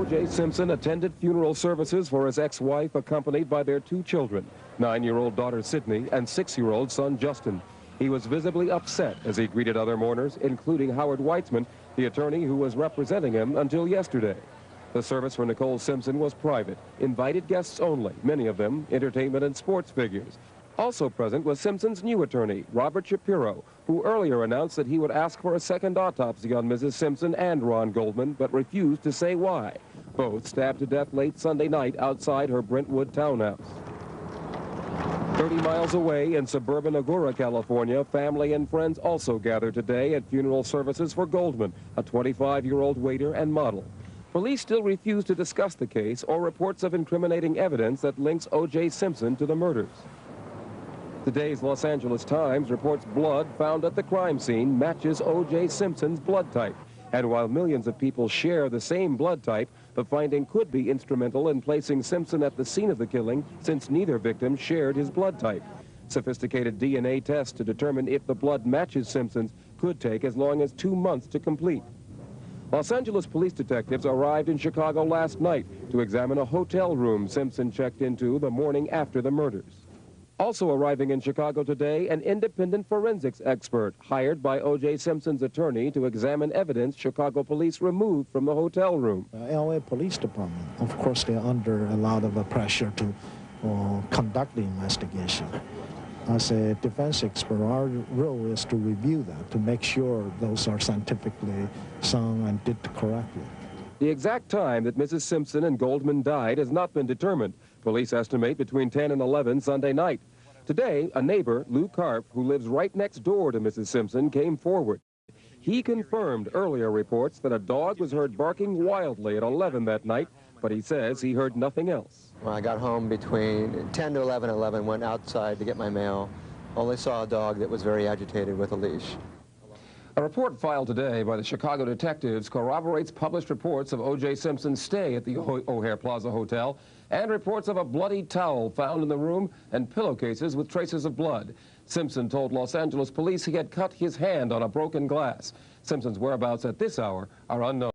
O.J. Simpson attended funeral services for his ex-wife, accompanied by their 2 children, 9-year-old daughter Sydney and 6-year-old son Justin. He was visibly upset as he greeted other mourners, including Howard Weitzman, the attorney who was representing him until yesterday. The service for Nicole Simpson was private, invited guests only, many of them entertainment and sports figures. Also present was Simpson's new attorney, Robert Shapiro, who earlier announced that he would ask for a second autopsy on Mrs. Simpson and Ron Goldman, but refused to say why. Both stabbed to death late Sunday night outside her Brentwood townhouse. 30 miles away in suburban Agoura, California, family and friends also gathered today at funeral services for Goldman, a 25-year-old waiter and model. Police still refuse to discuss the case or reports of incriminating evidence that links O.J. Simpson to the murders. Today's Los Angeles Times reports blood found at the crime scene matches O.J. Simpson's blood type. And while millions of people share the same blood type, the finding could be instrumental in placing Simpson at the scene of the killing, since neither victim shared his blood type. Sophisticated DNA tests to determine if the blood matches Simpson's could take as long as 2 months to complete. Los Angeles police detectives arrived in Chicago last night to examine a hotel room Simpson checked into the morning after the murders. Also arriving in Chicago today, an independent forensics expert hired by O.J. Simpson's attorney to examine evidence Chicago police removed from the hotel room. L.A. Police Department, of course, they're under a lot of pressure to conduct the investigation. As a defense expert, our role is to review that, to make sure those are scientifically sound and did correctly. The exact time that Mrs. Simpson and Goldman died has not been determined. Police estimate between 10 and 11 Sunday night. Today, a neighbor, Lou Karp, who lives right next door to Mrs. Simpson, came forward. He confirmed earlier reports that a dog was heard barking wildly at 11 that night, but he says he heard nothing else. When I got home between 10 to 11, went outside to get my mail, only saw a dog that was very agitated with a leash. A report filed today by the Chicago detectives corroborates published reports of O.J. Simpson's stay at the O'Hare Plaza Hotel and reports of a bloody towel found in the room and pillowcases with traces of blood. Simpson told Los Angeles police he had cut his hand on a broken glass. Simpson's whereabouts at this hour are unknown.